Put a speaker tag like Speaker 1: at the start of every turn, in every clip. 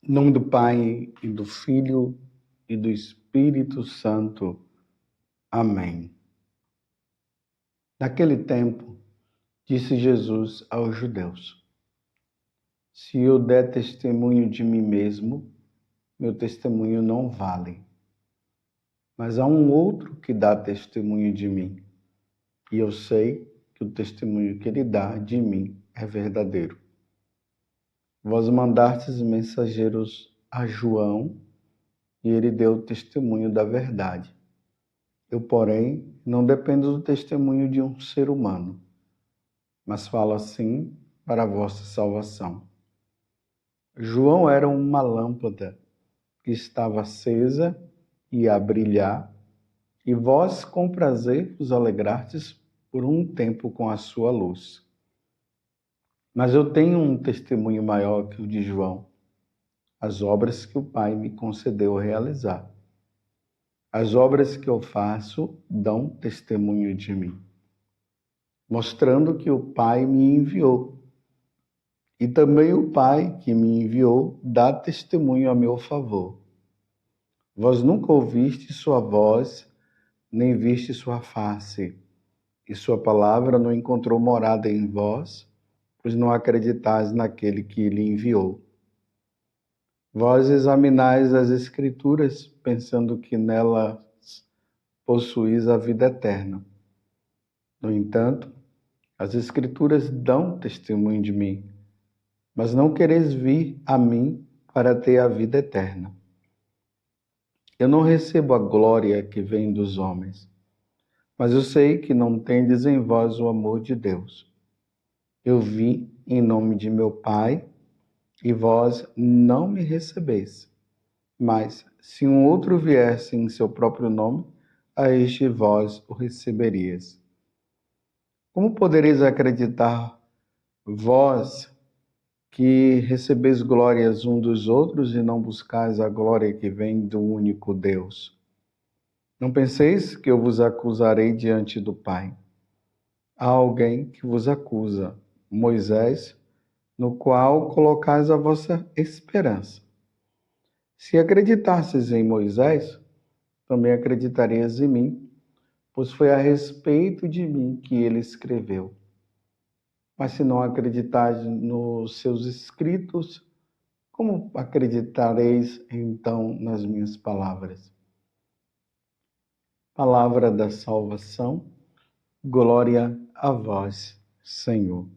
Speaker 1: Em nome do Pai, e do Filho, e do Espírito Santo. Amém. Naquele tempo, disse Jesus aos judeus: Se eu der testemunho de mim mesmo, meu testemunho não vale. Mas há um outro que dá testemunho de mim, e eu sei que o testemunho que ele dá de mim é verdadeiro. Vós mandastes mensageiros a João, e ele deu testemunho da verdade. Eu, porém, não dependo do testemunho de um ser humano, mas falo assim para a vossa salvação. João era uma lâmpada que estava acesa e a brilhar, e vós com prazer vos alegrastes por um tempo com a sua luz. Mas eu tenho um testemunho maior que o de João, as obras que o Pai me concedeu realizar. As obras que eu faço dão testemunho de mim, mostrando que o Pai me enviou. E também o Pai que me enviou dá testemunho a meu favor. Vós nunca ouviste sua voz, nem viste sua face, e sua palavra não encontrou morada em vós, pois não acreditais naquele que lhe enviou. Vós examinais as Escrituras, pensando que nelas possuís a vida eterna. No entanto, as Escrituras dão testemunho de mim, mas não quereis vir a mim para ter a vida eterna. Eu não recebo a glória que vem dos homens, mas eu sei que não tendes em vós o amor de Deus. Eu vim em nome de meu Pai, e vós não me recebeis. Mas, se um outro viesse em seu próprio nome, a este vós o receberias. Como podereis acreditar, vós que recebeis glórias um dos outros e não buscais a glória que vem do único Deus? Não penseis que eu vos acusarei diante do Pai. Há alguém que vos acusa, Moisés, no qual colocais a vossa esperança. Se acreditasseis em Moisés, também acreditarias em mim, pois foi a respeito de mim que ele escreveu. Mas se não acreditais nos seus escritos, como acreditareis então nas minhas palavras? Palavra da salvação, glória a vós, Senhor.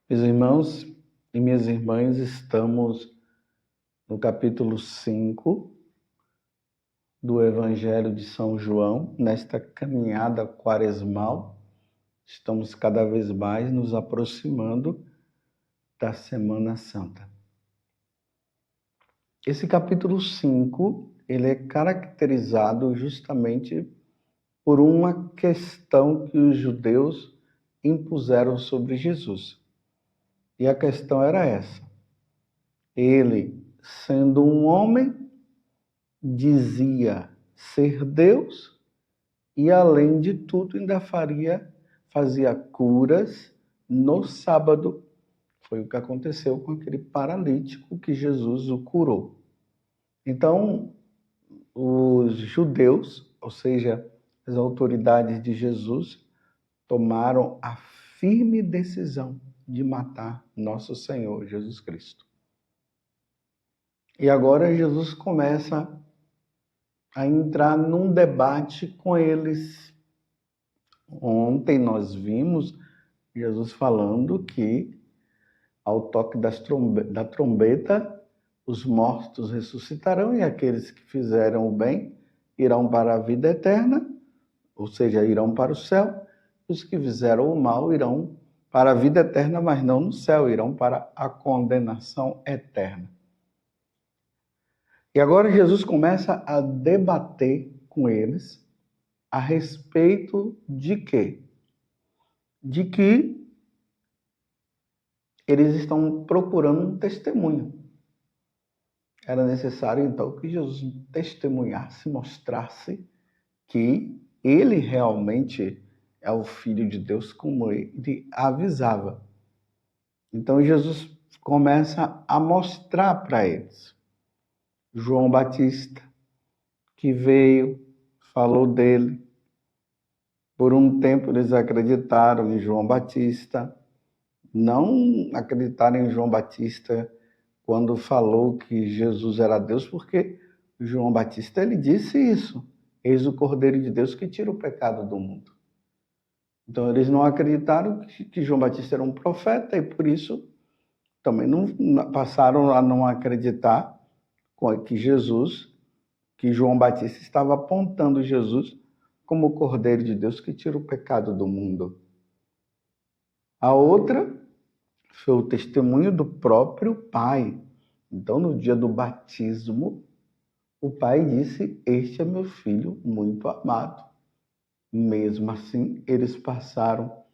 Speaker 1: Meus irmãos e minhas irmãs, estamos no capítulo 5 do Evangelho de São João, nesta caminhada quaresmal. Estamos cada vez mais nos aproximando da Semana Santa. Esse capítulo 5, ele é caracterizado justamente por uma questão que os judeus impuseram sobre Jesus. E a questão era essa: ele, sendo um homem, dizia ser Deus e, além de tudo, ainda fazia curas no sábado. Foi o que aconteceu com aquele paralítico que Jesus o curou. Então, os judeus, ou seja, as autoridades de Jesus, tomaram a firme decisão de matar nosso Senhor Jesus Cristo. E agora Jesus começa a entrar num debate com eles. Ontem nós vimos Jesus falando que, ao toque da trombeta, os mortos ressuscitarão e aqueles que fizeram o bem irão para a vida eterna, ou seja, irão para o céu. Os que fizeram o mal irão para a vida eterna, mas não no céu, irão para a condenação eterna. E agora Jesus começa a debater com eles a respeito de quê? De que eles estão procurando um testemunho. Era necessário, então, que Jesus testemunhasse, mostrasse que ele realmente é o Filho de Deus, como ele avisava. Então, Jesus começa a mostrar para eles. João Batista, que veio, falou dele. Por um tempo eles acreditaram em João Batista, não acreditaram em João Batista quando falou que Jesus era Deus, porque João Batista ele disse isso: eis o Cordeiro de Deus que tira o pecado do mundo. Então eles não acreditaram que João Batista era um profeta e por isso também não passaram a não acreditar que João Batista estava apontando Jesus como o Cordeiro de Deus que tira o pecado do mundo. A outra foi o testemunho do próprio pai. Então, no dia do batismo, o pai disse: este é meu filho muito amado. Mesmo assim, eles passaram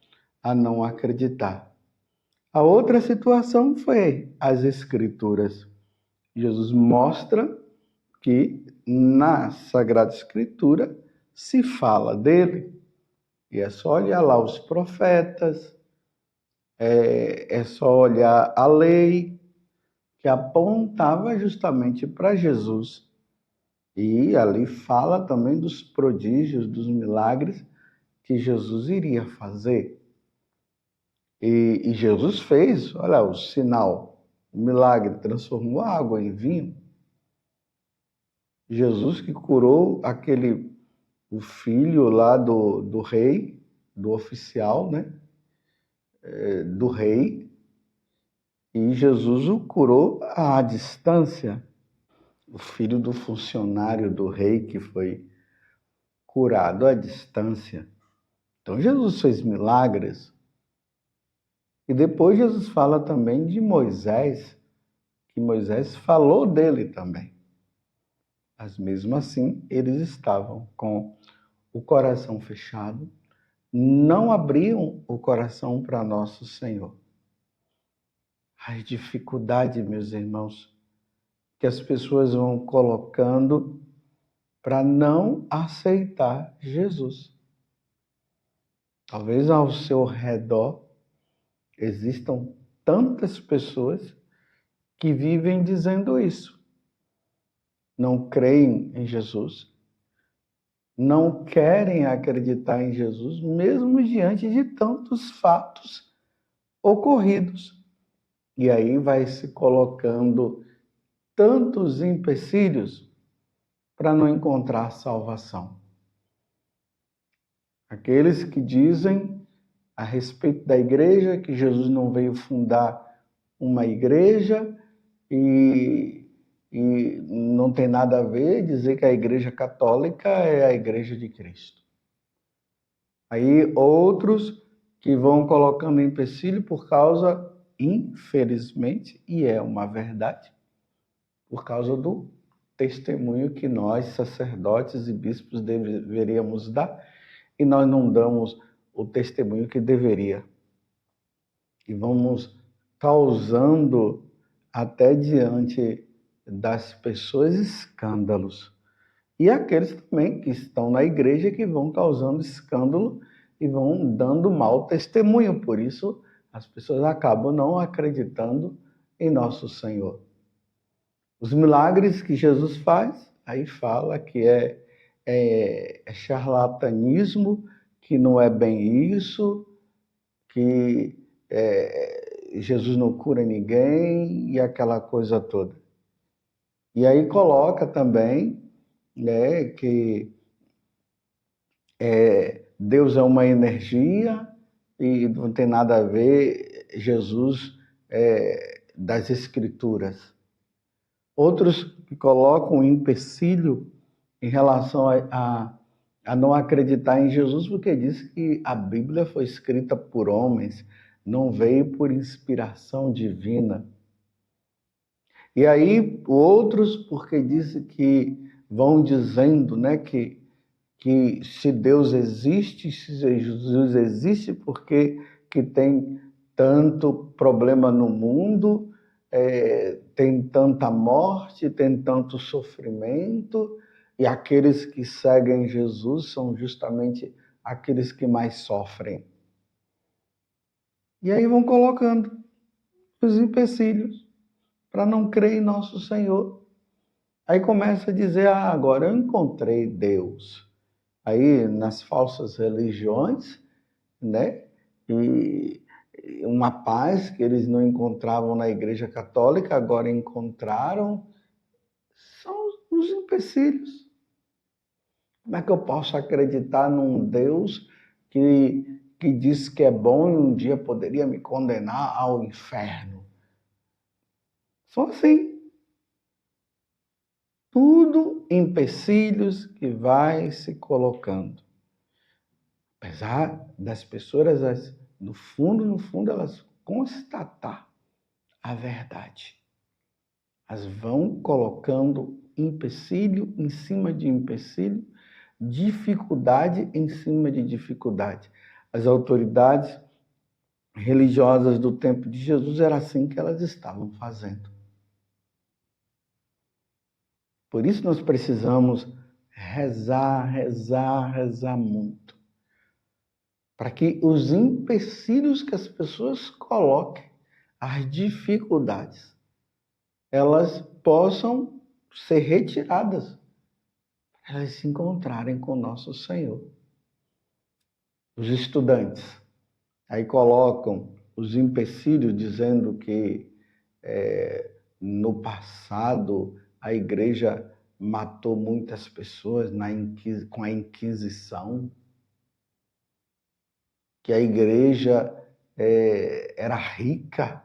Speaker 1: a não acreditar. A outra situação foi as Escrituras. Jesus mostra que na Sagrada Escritura se fala dele. E é só olhar lá os profetas, é só olhar a lei, que apontava justamente para Jesus. E ali fala também dos prodígios, dos milagres que Jesus iria fazer. E Jesus fez, olha o sinal, o milagre, transformou a água em vinho. Jesus que curou o filho lá do rei, do oficial, né? Do rei, e Jesus o curou à distância. O filho do funcionário do rei que foi curado à distância. Então Jesus fez milagres. E depois Jesus fala também de Moisés, que Moisés falou dele também. Mas mesmo assim, eles estavam com o coração fechado, não abriam o coração para nosso Senhor. A dificuldade, meus irmãos, que as pessoas vão colocando para não aceitar Jesus. Talvez ao seu redor existam tantas pessoas que vivem dizendo isso. Não creem em Jesus, não querem acreditar em Jesus, mesmo diante de tantos fatos ocorridos. E aí vai se colocando tantos empecilhos para não encontrar salvação. Aqueles que dizem a respeito da igreja que Jesus não veio fundar uma igreja e não tem nada a ver dizer que a igreja católica é a igreja de Cristo. Aí outros que vão colocando empecilho por causa, infelizmente, e é uma verdade, por causa do testemunho que nós, sacerdotes e bispos, deveríamos dar, e nós não damos o testemunho que deveria. E vamos causando até diante das pessoas escândalos. E aqueles também que estão na igreja que vão causando escândalo e vão dando mau testemunho. Por isso, as pessoas acabam não acreditando em nosso Senhor. Os milagres que Jesus faz, aí fala que é charlatanismo, que não é bem isso, que Jesus não cura ninguém e aquela coisa toda. E aí coloca também, né, que Deus é uma energia e não tem nada a ver Jesus das Escrituras. Outros que colocam um empecilho em relação a não acreditar em Jesus, porque diz que a Bíblia foi escrita por homens, não veio por inspiração divina. E aí outros, porque dizem que vão dizendo, né, que se Deus existe, se Jesus existe, porque que tem tanto problema no mundo, tem tanta morte, tem tanto sofrimento, e aqueles que seguem Jesus são justamente aqueles que mais sofrem. E aí vão colocando os empecilhos para não crer em nosso Senhor. Aí começa a dizer, agora eu encontrei Deus. Aí nas falsas religiões, né? E uma paz que eles não encontravam na Igreja Católica, agora encontraram, são os empecilhos. Como é que eu posso acreditar num Deus que diz que é bom e um dia poderia me condenar ao inferno? Só assim. Tudo empecilhos que vai se colocando. Apesar das pessoas, no fundo, elas constatar a verdade. Elas vão colocando empecilho em cima de empecilho, dificuldade em cima de dificuldade. As autoridades religiosas do tempo de Jesus era assim que elas estavam fazendo. Por isso nós precisamos rezar muito. Para que os empecilhos que as pessoas coloquem, as dificuldades, elas possam ser retiradas, para elas se encontrarem com o nosso Senhor. Os estudantes aí colocam os empecilhos dizendo que no passado a igreja matou muitas pessoas com a Inquisição, que a igreja era rica,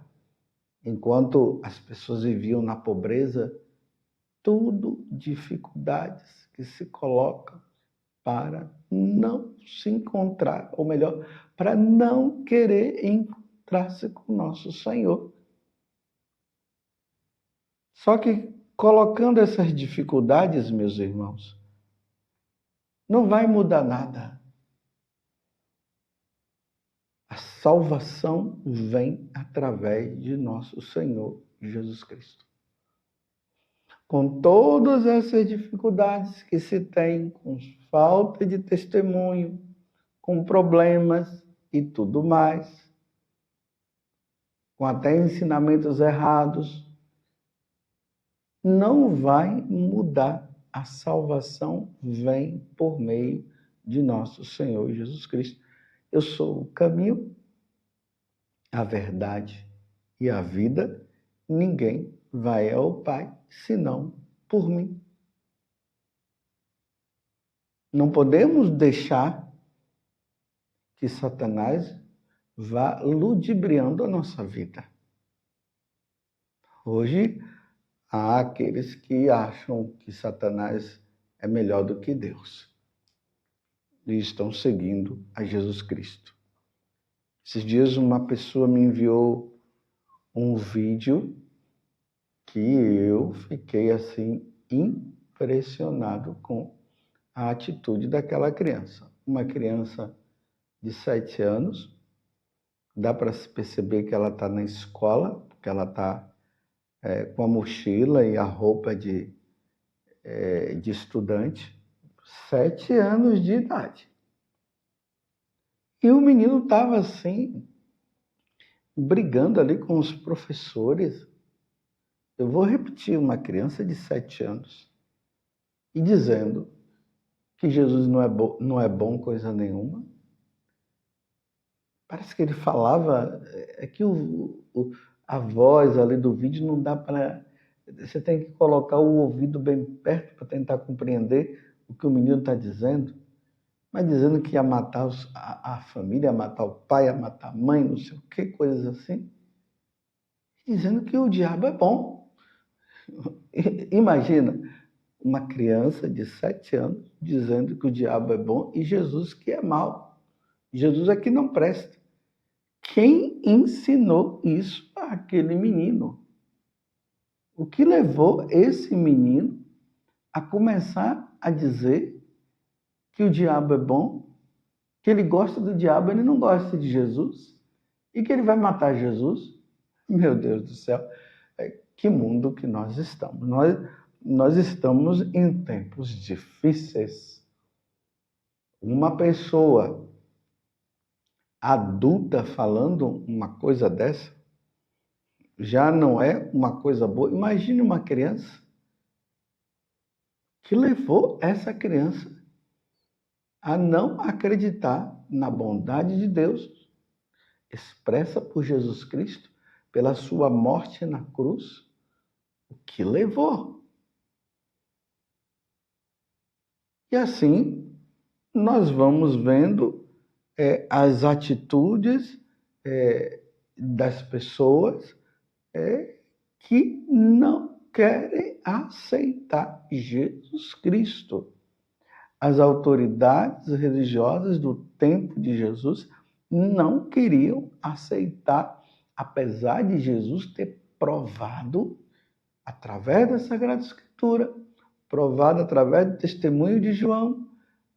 Speaker 1: enquanto as pessoas viviam na pobreza. Tudo dificuldades que se colocam para não se encontrar, ou melhor, para não querer encontrar-se com o nosso Senhor. Só que colocando essas dificuldades, meus irmãos, não vai mudar nada. A salvação vem através de nosso Senhor Jesus Cristo. Com todas essas dificuldades que se tem, com falta de testemunho, com problemas e tudo mais, com até ensinamentos errados, não vai mudar. A salvação vem por meio de nosso Senhor Jesus Cristo. Eu sou o caminho, a verdade e a vida. Ninguém vai ao Pai senão por mim. Não podemos deixar que Satanás vá ludibriando a nossa vida. Hoje, há aqueles que acham que Satanás é melhor do que Deus e estão seguindo a Jesus Cristo. Esses dias uma pessoa me enviou um vídeo que eu fiquei assim impressionado com a atitude daquela criança. Uma criança de 7 anos, dá para se perceber que ela está na escola, porque ela está com a mochila e a roupa de estudante, 7 anos de idade. E o menino estava assim, brigando ali com os professores. Eu vou repetir, uma criança de 7 anos, e dizendo que Jesus não é bom coisa nenhuma. Parece que ele falava, que a voz ali do vídeo não dá para... Você tem que colocar o ouvido bem perto para tentar compreender o que o menino está dizendo. Mas dizendo que ia matar a família, ia matar o pai, ia matar a mãe, não sei o que, coisas assim. Dizendo que o diabo é bom. Imagina, uma criança de 7 anos dizendo que o diabo é bom e Jesus que é mau. Jesus é que não presta. Quem ensinou isso àquele menino? O que levou esse menino a começar a dizer que o diabo é bom, que ele gosta do diabo, ele não gosta de Jesus, e que ele vai matar Jesus? Meu Deus do céu, que mundo que nós estamos. Nós estamos em tempos difíceis. Uma pessoa adulta falando uma coisa dessa, já não é uma coisa boa. Imagine uma criança que levou essa criança a não acreditar na bondade de Deus, expressa por Jesus Cristo, pela sua morte na cruz, o que levou. E assim, nós vamos vendo as atitudes das pessoas que não querem aceitar Jesus Cristo. As autoridades religiosas do tempo de Jesus não queriam aceitar, apesar de Jesus ter provado, através da Sagrada Escritura, provado através do testemunho de João,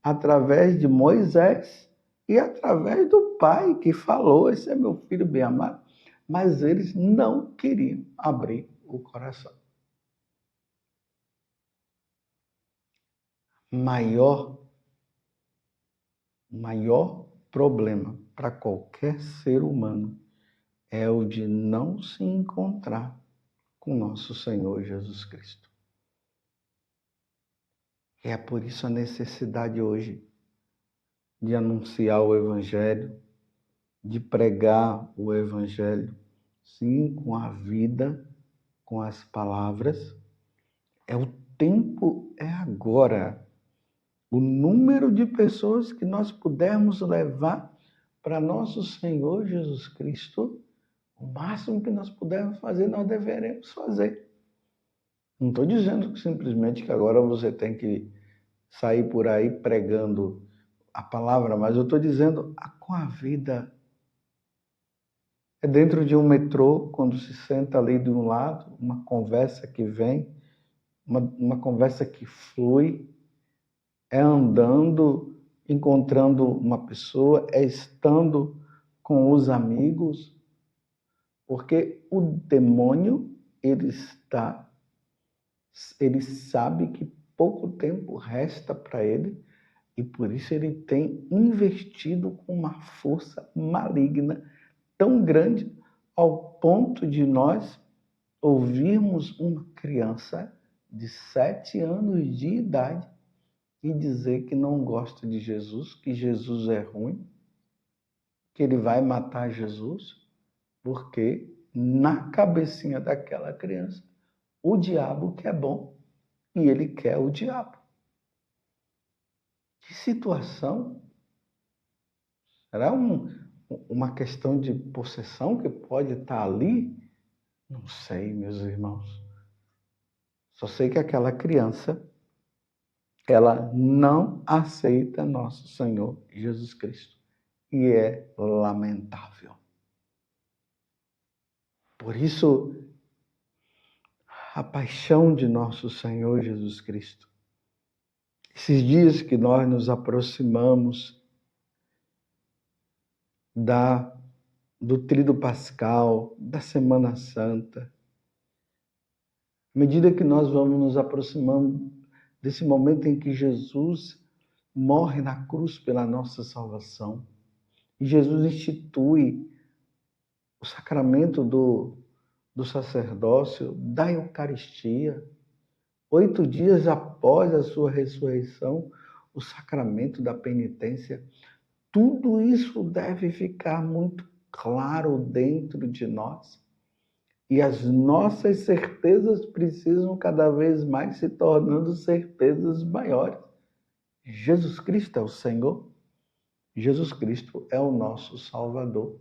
Speaker 1: através de Moisés e através do Pai que falou: esse é meu filho bem amado. Mas eles não queriam abrir o coração. Maior problema para qualquer ser humano é o de não se encontrar com nosso Senhor Jesus Cristo. É por isso a necessidade hoje de anunciar o Evangelho, de pregar o Evangelho, sim, com a vida, com as palavras. O tempo é agora. O número de pessoas que nós pudermos levar para nosso Senhor Jesus Cristo, o máximo que nós pudermos fazer, nós deveremos fazer. Não estou dizendo que simplesmente que agora você tem que sair por aí pregando a palavra, mas eu estou dizendo com a vida. É dentro de um metrô, quando se senta ali de um lado, uma conversa que vem, uma conversa que flui, é andando, encontrando uma pessoa, é estando com os amigos, porque o demônio, ele sabe que pouco tempo resta para ele e por isso ele tem investido com uma força maligna tão grande ao ponto de nós ouvirmos uma criança de 7 anos de idade e dizer que não gosta de Jesus, que Jesus é ruim, que ele vai matar Jesus, porque na cabecinha daquela criança o diabo quer bom e ele quer o diabo. Que situação! Será uma questão de possessão que pode estar ali? Não sei, meus irmãos. Só sei que aquela criança, ela não aceita nosso Senhor Jesus Cristo. E é lamentável. Por isso, a paixão de nosso Senhor Jesus Cristo. Esses dias que nós nos aproximamos do Tríduo Pascal, da Semana Santa, à medida que nós vamos nos aproximando desse momento em que Jesus morre na cruz pela nossa salvação, e Jesus institui o sacramento do sacerdócio, da Eucaristia, 8 dias após a sua ressurreição, o sacramento da penitência, tudo isso deve ficar muito claro dentro de nós. E as nossas certezas precisam cada vez mais se tornando certezas maiores. Jesus Cristo é o Senhor. Jesus Cristo é o nosso Salvador.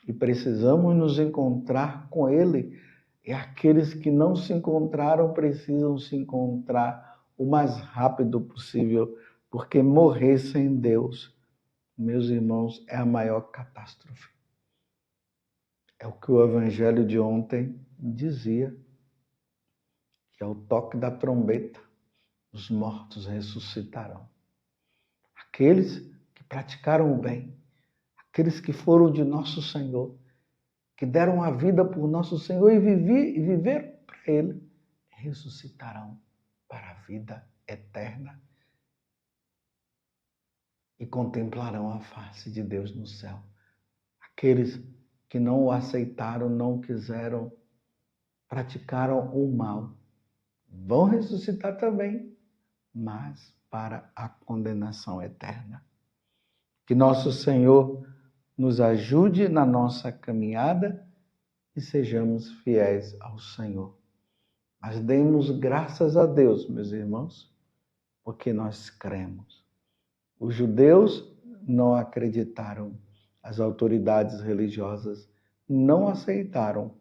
Speaker 1: E precisamos nos encontrar com Ele. E aqueles que não se encontraram precisam se encontrar o mais rápido possível, porque morrer sem Deus, meus irmãos, é a maior catástrofe. É o que o Evangelho de ontem dizia, que ao toque da trombeta, os mortos ressuscitarão. Aqueles que praticaram o bem, aqueles que foram de nosso Senhor, que deram a vida por nosso Senhor e viveram para Ele, ressuscitarão para a vida eterna e contemplarão a face de Deus no céu. Aqueles que não o aceitaram, não quiseram, praticaram o mal, vão ressuscitar também, mas para a condenação eterna. Que nosso Senhor nos ajude na nossa caminhada e sejamos fiéis ao Senhor. Mas demos graças a Deus, meus irmãos, porque nós cremos. Os judeus não acreditaram, as autoridades religiosas não aceitaram,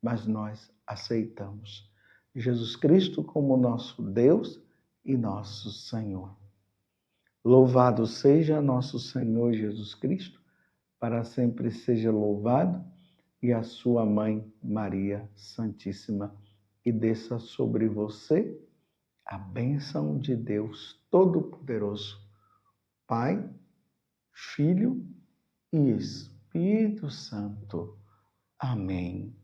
Speaker 1: mas nós aceitamos Jesus Cristo como nosso Deus e nosso Senhor. Louvado seja nosso Senhor Jesus Cristo, para sempre seja louvado, e a sua mãe Maria Santíssima, e desça sobre você a bênção de Deus Todo-Poderoso, Pai, Filho e Espírito Santo. Amém.